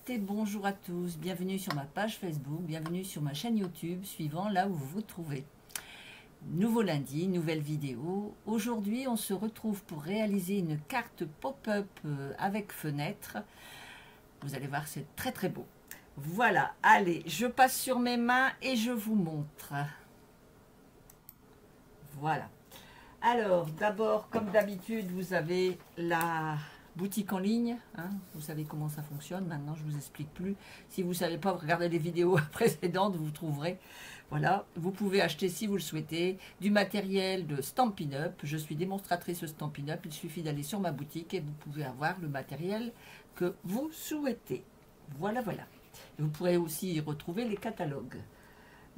et bonjour à tous, bienvenue sur ma page Facebook, bienvenue sur ma chaîne YouTube, suivant là où vous vous trouvez. Nouveau lundi, nouvelle vidéo. Aujourd'hui, on se retrouve pour réaliser une carte pop-up avec fenêtre. Vous allez voir, c'est très très beau. Voilà, allez, je passe sur mes mains et je vous montre. Voilà. Alors, d'abord, comme d'habitude, vous avez la boutique en ligne, hein, vous savez comment ça fonctionne. Maintenant, je ne vous explique plus. Si vous ne savez pas, regardez les vidéos précédentes, vous trouverez. Voilà, vous pouvez acheter, si vous le souhaitez, du matériel de Stampin' Up. Je suis démonstratrice Stampin' Up. Il suffit d'aller sur ma boutique et vous pouvez avoir le matériel que vous souhaitez. Voilà, voilà. Et vous pourrez aussi y retrouver les catalogues.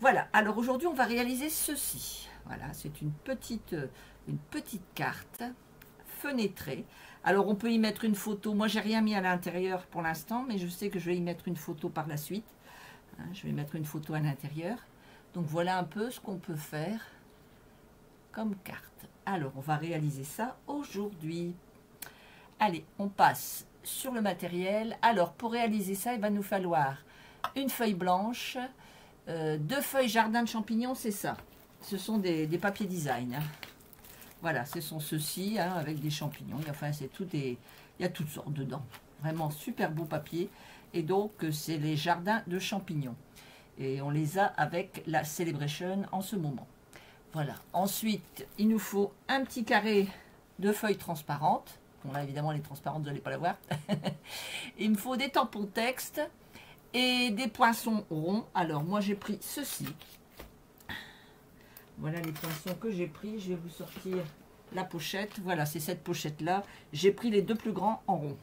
Voilà, alors aujourd'hui, on va réaliser ceci. Voilà, c'est une petite carte fenêtrée. Alors, on peut y mettre une photo. Moi, j'ai rien mis à l'intérieur pour l'instant, mais je sais que je vais y mettre une photo par la suite. Hein, je vais mettre une photo à l'intérieur. Donc, voilà un peu ce qu'on peut faire comme carte. Alors, on va réaliser ça aujourd'hui. Allez, on passe sur le matériel. Alors, pour réaliser ça, il va nous falloir une feuille blanche, 2 feuilles jardin de champignons, c'est ça. Ce sont des papiers design. Hein. Voilà, ce sont ceux-ci, hein, avec des champignons. Enfin, il y a toutes sortes dedans. Vraiment super beau papier. Et donc, c'est les jardins de champignons. Et on les a avec la Celebration en ce moment. Voilà. Ensuite, il nous faut un petit carré de feuilles transparentes. Bon, là, évidemment, les transparentes, vous n'allez pas la voir. Il me faut des tampons texte et des poinçons ronds. Alors, moi, j'ai pris ceci. Voilà les poinçons que j'ai pris. Je vais vous sortir la pochette. Voilà, c'est cette pochette-là. J'ai pris les 2 plus grands en rond.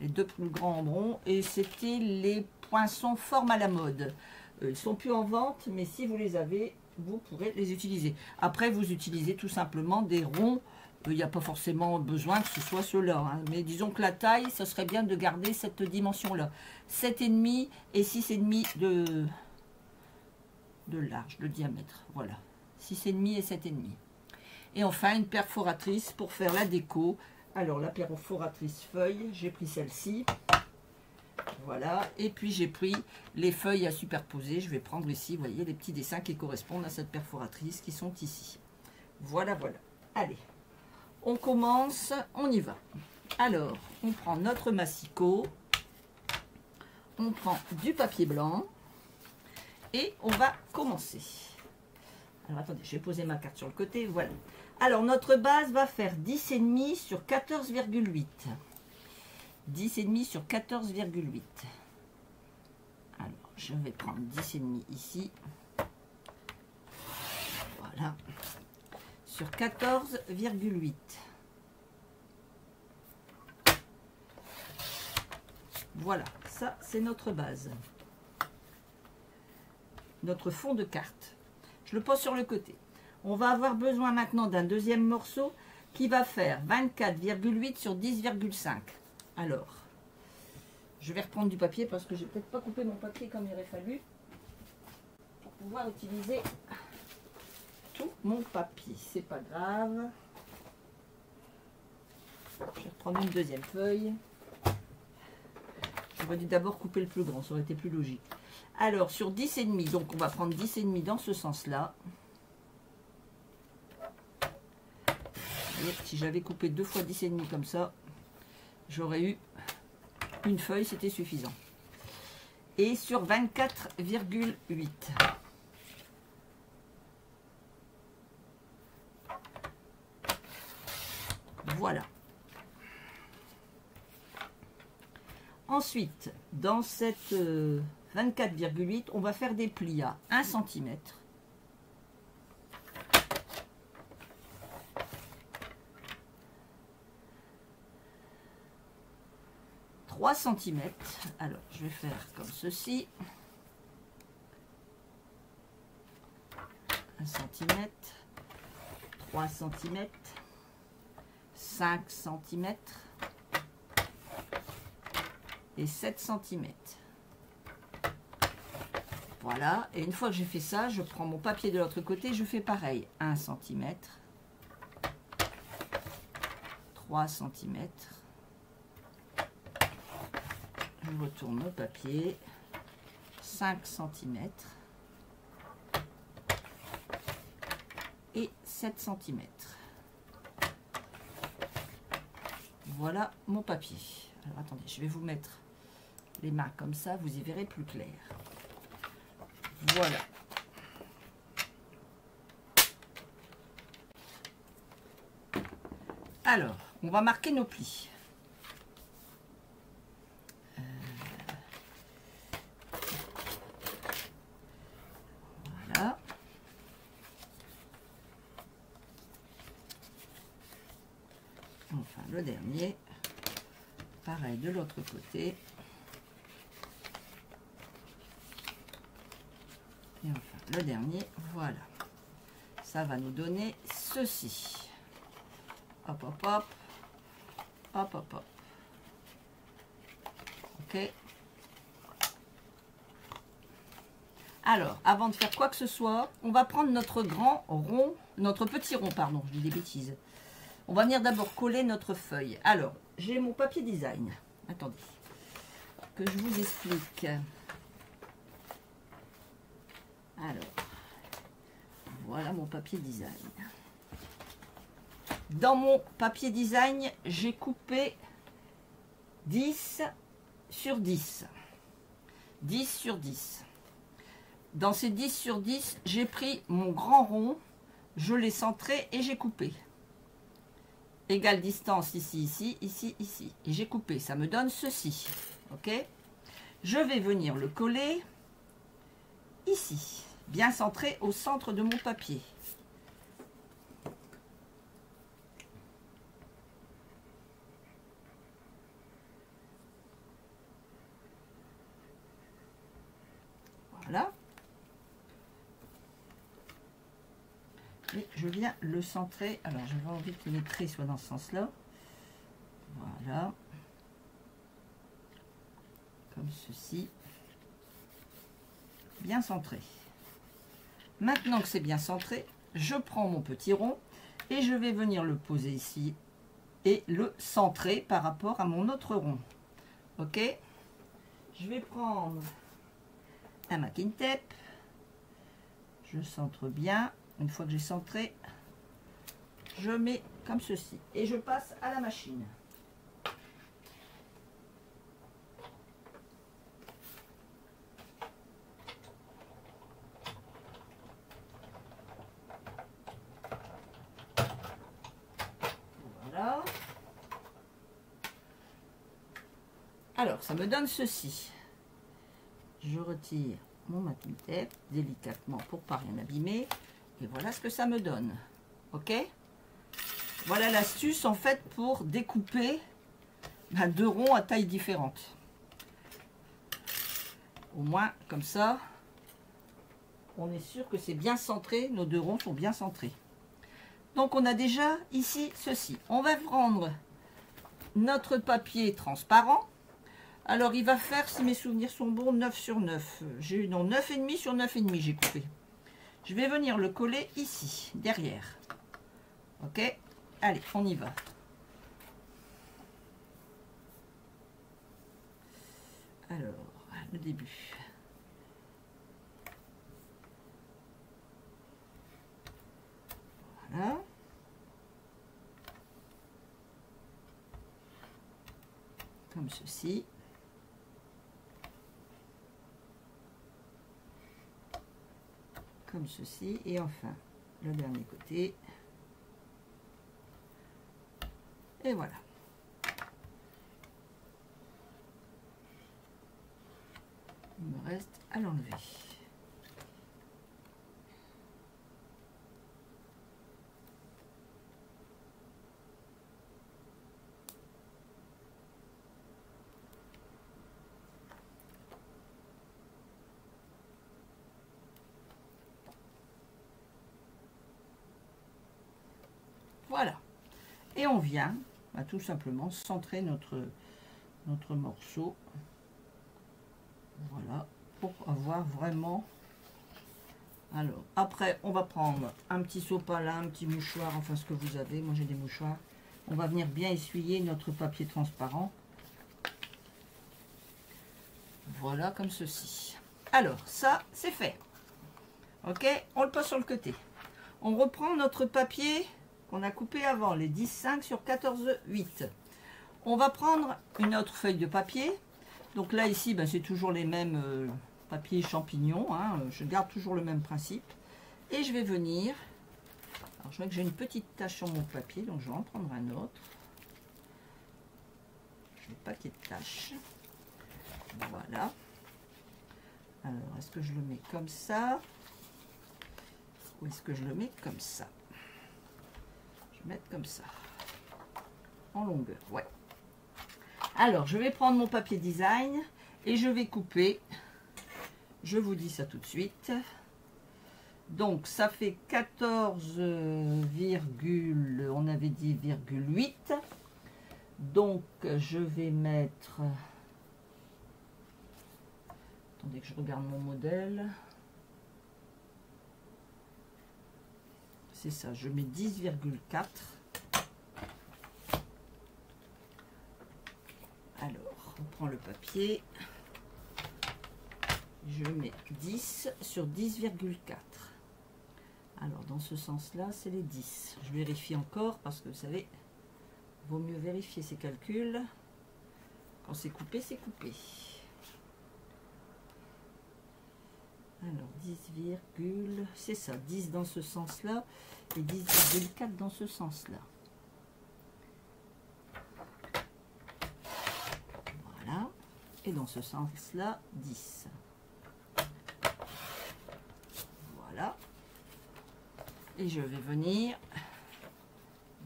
Les 2 plus grands en rond. Et c'était les poinçons forme à la mode. Ils ne sont plus en vente, mais si vous les avez, vous pourrez les utiliser. Après, vous utilisez tout simplement des ronds. Il n'y a pas forcément besoin que ce soit ceux-là. Hein. Mais disons que la taille, ça serait bien de garder cette dimension-là. 7,5 et 6,5 de large, de diamètre. Voilà. 6,5 et 7,5. Et enfin, une perforatrice pour faire la déco. Alors, la perforatrice feuille, j'ai pris celle-ci. Voilà. Et puis, j'ai pris les feuilles à superposer. Je vais prendre ici, vous voyez, les petits dessins qui correspondent à cette perforatrice qui sont ici. Voilà, voilà. Allez, on commence, on y va. Alors, on prend notre massicot. On prend du papier blanc. Et on va commencer. Alors, attendez, je vais poser ma carte sur le côté. Voilà. Alors, notre base va faire 10,5 sur 14,8. 10,5 sur 14,8. Alors, je vais prendre 10,5 ici. Voilà. Sur 14,8. Voilà, ça, c'est notre base. Notre fond de carte. Je le pose sur le côté. On va avoir besoin maintenant d'un deuxième morceau qui va faire 24,8 sur 10,5. Alors, je vais reprendre du papier parce que je n'ai peut-être pas coupé mon papier comme il aurait fallu pour pouvoir utiliser tout mon papier. C'est pas grave. Je vais reprendre une deuxième feuille. J'aurais dû d'abord couper le plus grand, ça aurait été plus logique. Alors, sur 10,5, donc on va prendre 10,5 dans ce sens-là. Si j'avais coupé 2 fois 10,5 comme ça, j'aurais eu une feuille, c'était suffisant. Et sur 24,8. Voilà. Ensuite, dans cette 24,8, on va faire des plis à 1 cm. « 3 cm. Alors, je vais faire comme ceci. 1 cm. 3 cm. 5 cm. Et 7 cm. Voilà, et une fois que j'ai fait ça, je prends mon papier de l'autre côté, je fais pareil. 1 cm, 3 cm, je retourne au papier, 5 cm et 7 cm. Voilà mon papier. Alors attendez, je vais vous mettre les mains comme ça, vous y verrez plus clair. Voilà. Alors, on va marquer nos plis. Voilà. Enfin, le dernier. Pareil de l'autre côté. Et enfin, le dernier, voilà. Ça va nous donner ceci. Hop, hop, hop. Hop, hop, hop. Ok. Alors, avant de faire quoi que ce soit, on va prendre notre grand rond, notre petit rond, pardon, je dis des bêtises. On va venir d'abord coller notre feuille. Alors, j'ai mon papier design. Attendez, que je vous explique. Alors, voilà mon papier design. Dans mon papier design, j'ai coupé 10 sur 10. 10 sur 10. Dans ces 10 sur 10, j'ai pris mon grand rond, je l'ai centré et j'ai coupé. Égale distance ici, ici, ici, ici. Et j'ai coupé, ça me donne ceci. Ok? Je vais venir le coller ici, bien centré au centre de mon papier. Voilà. Et je viens le centrer. Alors, j'avais envie que les traits soient dans ce sens-là. Voilà. Comme ceci. Bien centré. Maintenant que c'est bien centré, je prends mon petit rond et je vais venir le poser ici et le centrer par rapport à mon autre rond. Ok? Je vais prendre un masking tape. Je centre bien. Une fois que j'ai centré, je mets comme ceci et je passe à la machine. Voilà. Alors, ça me donne ceci. Je retire mon masking tape délicatement pour pas rien abîmer. Et voilà ce que ça me donne. Ok? Voilà l'astuce en fait pour découper deux ronds à taille différente. Au moins, comme ça, on est sûr que c'est bien centré. Nos deux ronds sont bien centrés. Donc, on a déjà ici ceci. On va prendre notre papier transparent. Alors, il va faire, si mes souvenirs sont bons, 9 sur 9. J'ai eu, non, 9,5 sur 9,5, j'ai coupé. Je vais venir le coller ici, derrière. Ok? Allez, on y va. Alors, le début. Voilà. Comme ceci. Comme ceci. Et enfin, le dernier côté. Et voilà. Il me reste à l'enlever. Voilà. Et on vient tout simplement centrer notre morceau. Voilà. Pour avoir vraiment... Alors, après, on va prendre un petit sopalin, un petit mouchoir, enfin ce que vous avez. Moi, j'ai des mouchoirs. On va venir bien essuyer notre papier transparent. Voilà, comme ceci. Alors, ça, c'est fait. Ok, on le pose sur le côté. On reprend notre papier qu'on a coupé avant, les 10,5 sur 14,8. On va prendre une autre feuille de papier. Donc là, ici, ben, c'est toujours les mêmes papiers champignons. Hein. Je garde toujours le même principe. Et je vais venir... Alors, je vois que j'ai une petite tache sur mon papier, donc je vais en prendre un autre. Je n'ai pas qu'il y ait de tache. Voilà. Alors, est-ce que je le mets comme ça? Ou est-ce que je le mets comme ça? Je vais mettre comme ça. En longueur, ouais. Alors, je vais prendre mon papier design et je vais couper. Je vous dis ça tout de suite. Donc, ça fait 14, on avait dit ,8. Donc, je vais mettre... Attendez que je regarde mon modèle. C'est ça, je mets 10,4. Alors, on prend le papier. Je mets 10 sur 10,4. Alors, dans ce sens-là, c'est les 10. Je vérifie encore parce que vous savez, il vaut mieux vérifier ses calculs. Quand c'est coupé, c'est coupé. Alors, 10, c'est ça, 10 dans ce sens-là et 10,4 dans ce sens-là. Voilà. Et dans ce sens-là, 10. Voilà. Et je vais venir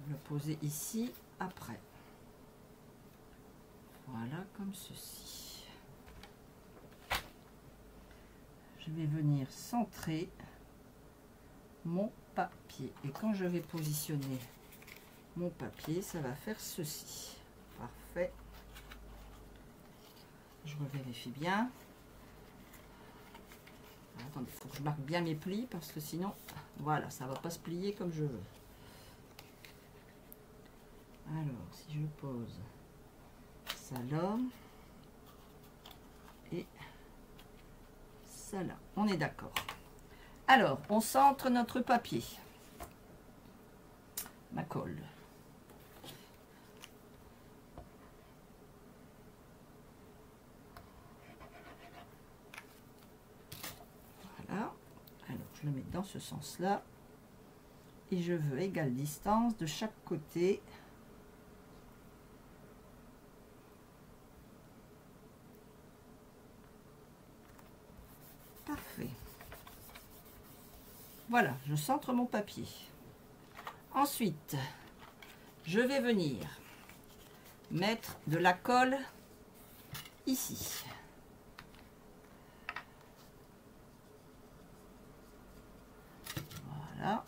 le poser ici après. Voilà, comme ceci. Je vais venir centrer mon papier. Et quand je vais positionner mon papier, ça va faire ceci. Parfait. Je revérifie bien. Attendez, il faut que je marque bien mes plis parce que sinon, voilà, ça ne va pas se plier comme je veux. Alors, si je pose ça là et ça là, on est d'accord. Alors, on centre notre papier. Ma colle. Voilà. Alors, je le mets dans ce sens-là. Et je veux égale distance de chaque côté. Parfait. Voilà, je centre mon papier. Ensuite, je vais venir mettre de la colle ici. Voilà.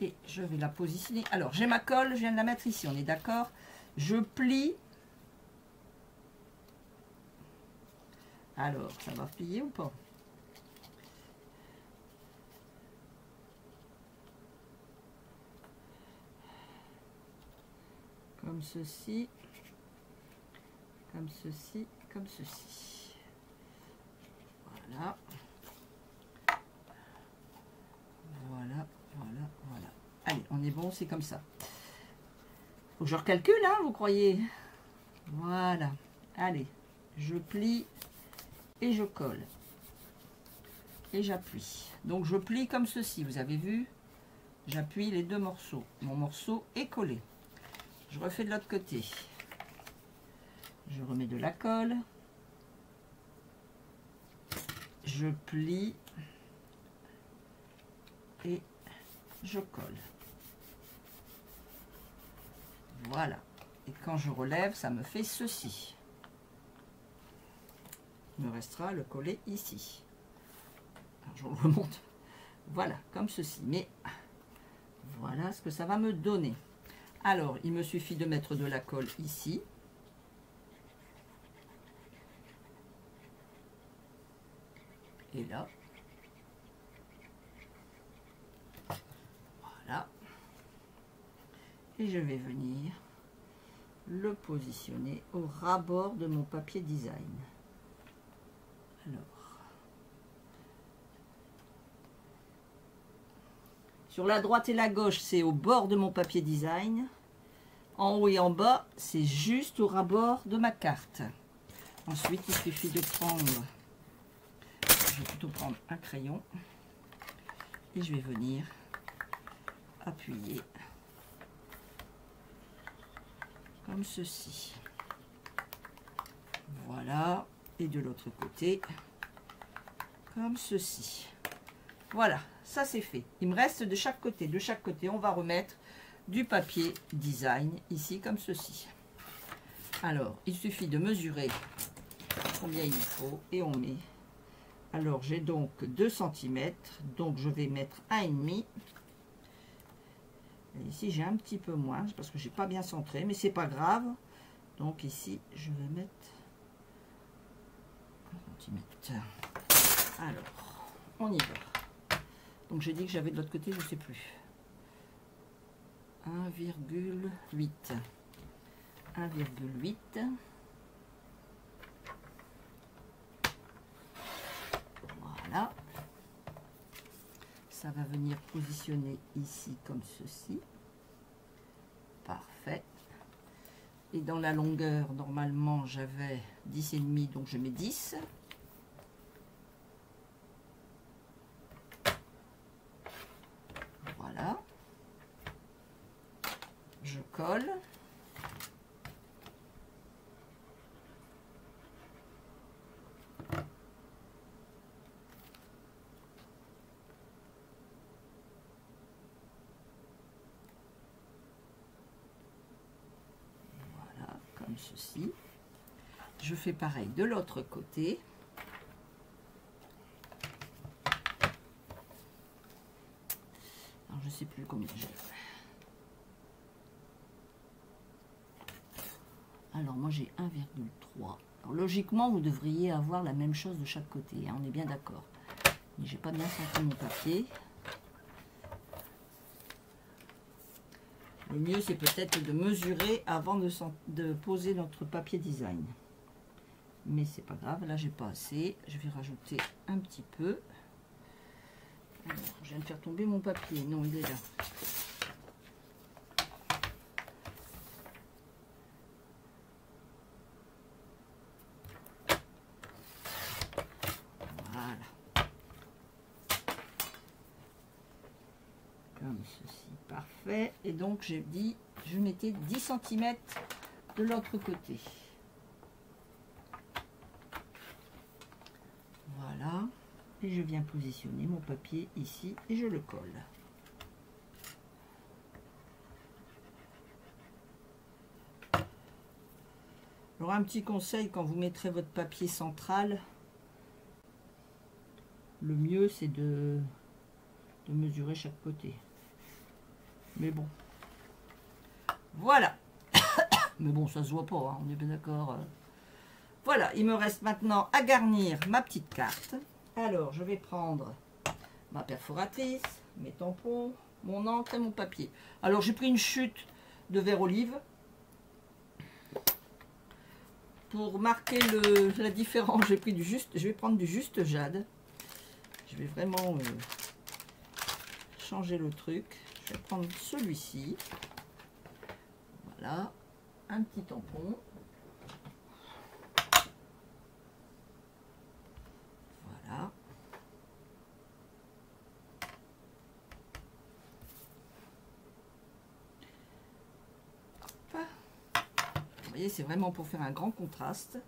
Et je vais la positionner. Alors, j'ai ma colle, je viens de la mettre ici, on est d'accord? Je plie. Alors, ça va plier ou pas? Comme ceci, comme ceci, comme ceci. Voilà. Voilà, voilà, voilà. Allez, on est bon, c'est comme ça. Faut que je recalcule, hein, vous croyez? Voilà. Allez, je plie et je colle. Et j'appuie. Donc, je plie comme ceci, vous avez vu? J'appuie les deux morceaux. Mon morceau est collé. Je refais de l'autre côté. Je remets de la colle. Je plie. Et je colle. Voilà. Et quand je relève, ça me fait ceci. Il me restera le coller ici. Alors, je le remonte. Voilà, comme ceci. Mais voilà ce que ça va me donner. Alors, il me suffit de mettre de la colle ici. Et là. Voilà. et je vais venir le positionner au ras-bord de mon papier design. Alors, sur la droite et la gauche, c'est au bord de mon papier design. En haut et en bas, c'est juste au ras-bord de ma carte. Ensuite, il suffit de prendre, je vais plutôt prendre un crayon et je vais venir appuyer comme ceci. Voilà, et de l'autre côté, comme ceci. Voilà, ça c'est fait. Il me reste de chaque côté. De chaque côté, on va remettre du papier design, ici, comme ceci. Alors, il suffit de mesurer combien il faut et on met. Alors, j'ai donc 2 cm, donc je vais mettre 1,5. Et ici, j'ai un petit peu moins, parce que j'ai pas bien centré, mais c'est pas grave. Donc ici, je vais mettre 1 cm. Alors, on y va. Donc, j'ai dit que j'avais de l'autre côté, je sais plus. 1,8. 1,8. Voilà. Ça va venir positionner ici comme ceci. Parfait. Et dans la longueur, normalement, j'avais 10,5, donc je mets 10. Voilà. Je colle. Ceci. Je fais pareil de l'autre côté. Alors, je sais plus combien j'ai. Alors, moi, j'ai 1,3. Alors, logiquement, vous devriez avoir la même chose de chaque côté. Hein, on est bien d'accord. Mais j'ai pas bien senti mon papier. Le mieux, c'est peut-être de mesurer avant de poser notre papier design. Mais c'est pas grave, là, j'ai pas assez. Je vais rajouter un petit peu. Alors, je viens de faire tomber mon papier. Non, il est là. Voilà. Comme ceci, parfait. Et donc, j'ai dit, je mettais 10 cm de l'autre côté. Voilà. Et je viens positionner mon papier ici et je le colle. Alors, un petit conseil, quand vous mettrez votre papier central, le mieux, c'est de mesurer chaque côté. Mais bon. Voilà. Mais bon, ça se voit pas, hein, on est bien d'accord. Voilà, il me reste maintenant à garnir ma petite carte. Alors, je vais prendre ma perforatrice, mes tampons, mon encre et mon papier. Alors, j'ai pris une chute de verre olive. Pour marquer la différence, j'ai pris je vais prendre du juste jade. Je vais vraiment changer le truc. Je vais prendre celui-ci. Voilà, un petit tampon. Voilà. Hop. Vous voyez, c'est vraiment pour faire un grand contraste.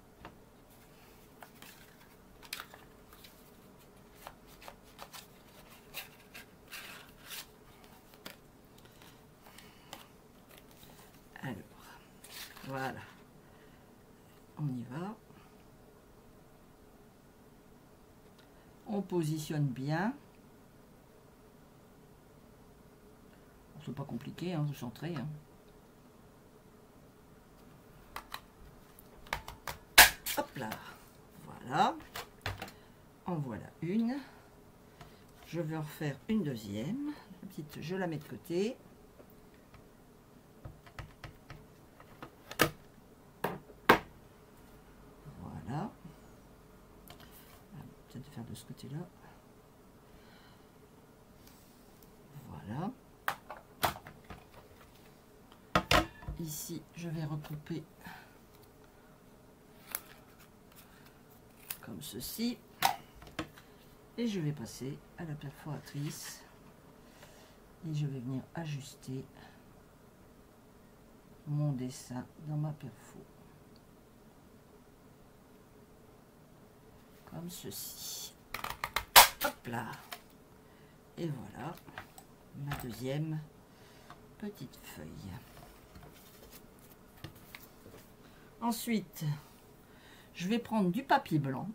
Alors, voilà. On y va. On positionne bien. C'est pas compliqué, hein, vous centrez. Hein. Hop là. Voilà. En voilà une. Je vais en refaire une deuxième. La petite, je la mets de côté. faire de ce côté-là. Voilà. Ici, je vais recouper comme ceci. Et je vais passer à la perforatrice. Et je vais venir ajuster mon dessin dans ma perfo. Comme ceci. Hop là. Et voilà ma deuxième petite feuille. Ensuite, je vais prendre du papier blanc.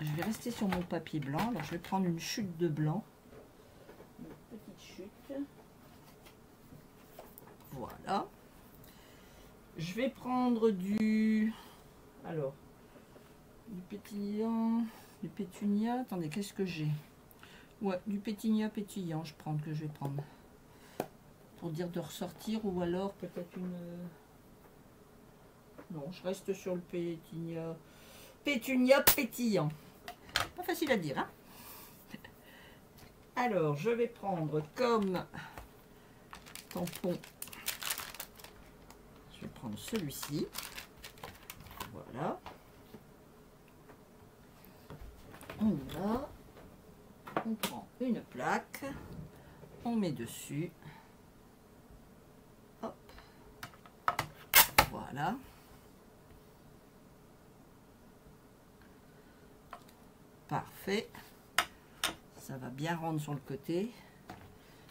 Je vais rester sur mon papier blanc. Alors, je vais prendre une chute de blanc. Une petite chute. Voilà. Je vais prendre du... Alors, du pétillant, du pétunia. Attendez, qu'est-ce que j'ai? Ouais, du pétunia pétillant, que je vais prendre. Pour dire de ressortir, ou alors peut-être une... Non, je reste sur le pétunia. Pétunia pétillant. Pas facile à dire, hein? Alors, je vais prendre comme tampon. Je vais prendre celui-ci. Voilà. On y va. On prend une plaque. On met dessus. Hop. Voilà. Parfait. Ça va bien rendre sur le côté.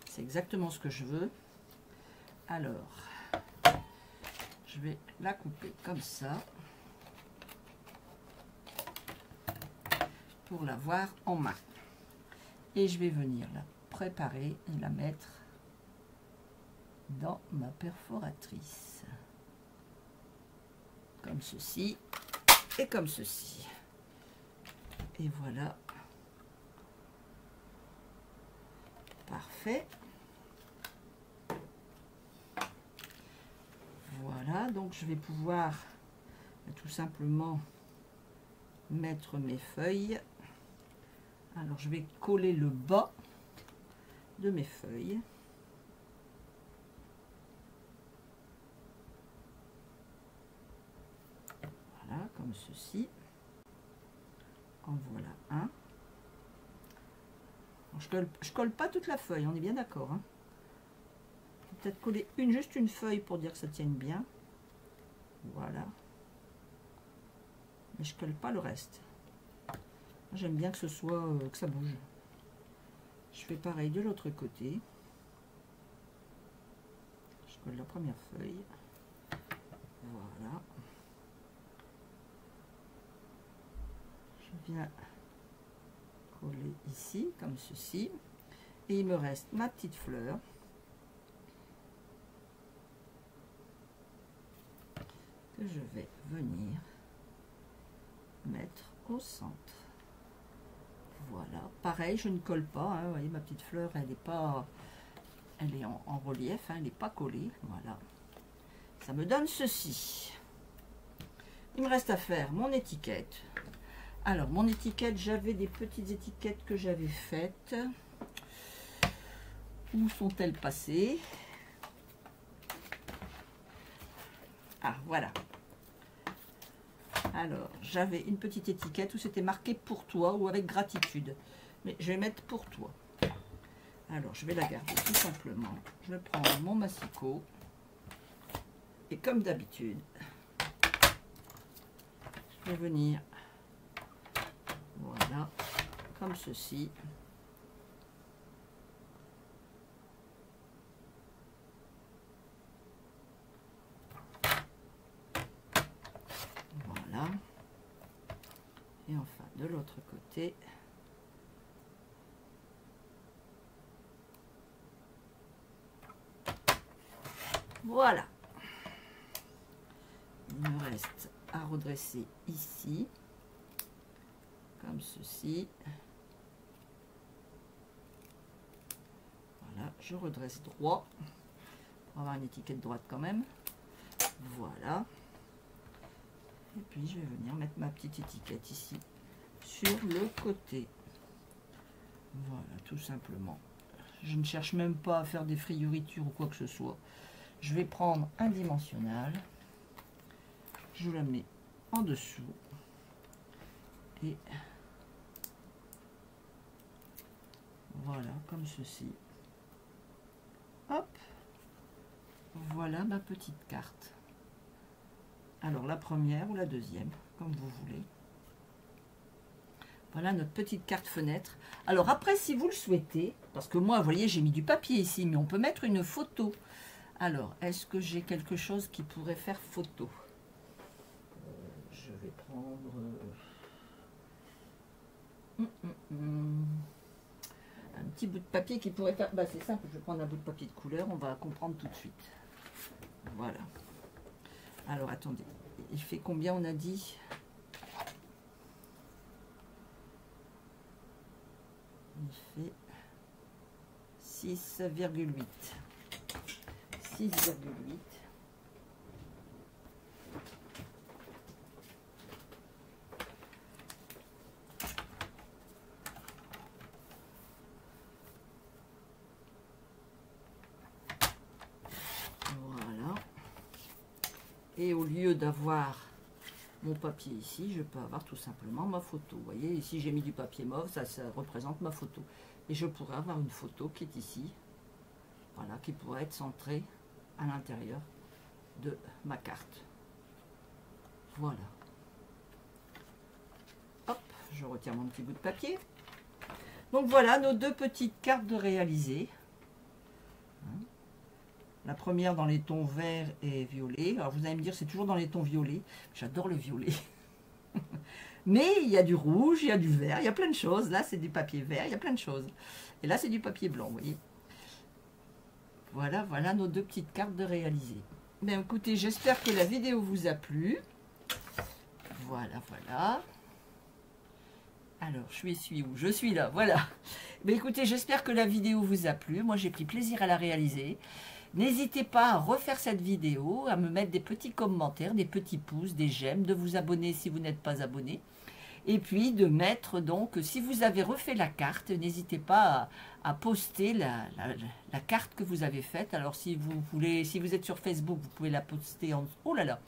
C'est exactement ce que je veux. Alors, je vais la couper comme ça pour l'avoir en main. Et je vais venir la préparer et la mettre dans ma perforatrice. Comme ceci et comme ceci. Et voilà. Parfait. Voilà, donc je vais pouvoir tout simplement mettre mes feuilles. Alors je vais coller le bas de mes feuilles. Voilà, comme ceci. En voilà un. Je colle pas toute la feuille, on est bien d'accord, hein. Peut-être coller juste une feuille pour dire que ça tienne bien. Voilà. Mais je colle pas le reste. J'aime bien que ce soit que ça bouge. Je fais pareil de l'autre côté. Je colle la première feuille. Voilà. Je viens coller ici comme ceci. Et il me reste ma petite fleur. Que je vais venir mettre au centre. Voilà, pareil, je ne colle pas, hein. Vous voyez, ma petite fleur, elle est en relief, hein, elle n'est pas collée. Voilà, ça me donne ceci. Il me reste à faire mon étiquette. Alors, mon étiquette, j'avais des petites étiquettes que j'avais faites. Où sont-elles passées? Ah, voilà. Alors, j'avais une petite étiquette où c'était marqué pour toi ou avec gratitude. Mais je vais mettre pour toi. Alors, je vais la garder tout simplement. Je vais prendre mon massicot. Et comme d'habitude, je vais venir, voilà, comme ceci. Voilà. Et enfin, de l'autre côté. Voilà. Il me reste à redresser ici, comme ceci. Voilà, je redresse droit, pour avoir une étiquette droite quand même. Voilà. Et puis je vais venir mettre ma petite étiquette ici, sur le côté. Voilà, tout simplement. Je ne cherche même pas à faire des frioritures ou quoi que ce soit. Je vais prendre un dimensionnel. Je la mets en dessous. Et voilà, comme ceci. Hop. Voilà ma petite carte. Alors la première ou la deuxième, comme vous voulez. Voilà notre petite carte fenêtre. Alors après, si vous le souhaitez, parce que moi, vous voyez, j'ai mis du papier ici, mais on peut mettre une photo. Alors, est-ce que j'ai quelque chose qui pourrait faire photo? Je vais prendre... un petit bout de papier qui pourrait faire... Bah, c'est simple, je vais prendre un bout de papier de couleur, on va comprendre tout de suite. Voilà. Alors, attendez. Il fait combien, on a dit? Il fait 6,8. 6,8. Voilà. Et au lieu d'avoir mon papier ici, je peux avoir tout simplement ma photo. Vous voyez, ici j'ai mis du papier mauve, ça représente ma photo. Et je pourrais avoir une photo qui est ici, voilà, qui pourrait être centrée à l'intérieur de ma carte. Voilà. Hop, je retire mon petit bout de papier. Donc voilà nos deux petites cartes de réaliser. La première dans les tons vert et violet. Alors vous allez me dire, c'est toujours dans les tons violets. J'adore le violet. Mais il y a du rouge, il y a du vert, il y a plein de choses. Là, c'est du papier vert, il y a plein de choses. Et là, c'est du papier blanc, vous voyez. Voilà, voilà nos deux petites cartes de réaliser. Bien, écoutez, j'espère que la vidéo vous a plu. Voilà, voilà. Alors, je suis où? Je suis là, voilà. Mais écoutez, j'espère que la vidéo vous a plu. Moi, j'ai pris plaisir à la réaliser. N'hésitez pas à refaire cette vidéo, à me mettre des petits commentaires, des petits pouces, des j'aime, de vous abonner si vous n'êtes pas abonné. Et puis de mettre donc, si vous avez refait la carte, n'hésitez pas à poster la carte que vous avez faite. Alors si vous voulez, si vous êtes sur Facebook, vous pouvez la poster en dessous. Oh là là!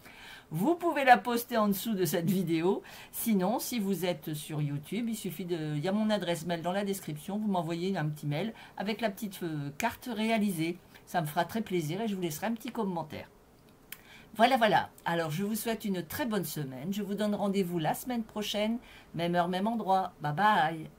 Vous pouvez la poster en dessous de cette vidéo. Sinon, si vous êtes sur YouTube, il suffit de... Il y a mon adresse mail dans la description. Vous m'envoyez un petit mail avec la petite carte réalisée. Ça me fera très plaisir et je vous laisserai un petit commentaire. Voilà, voilà. Alors, je vous souhaite une très bonne semaine. Je vous donne rendez-vous la semaine prochaine. Même heure, même endroit. Bye bye.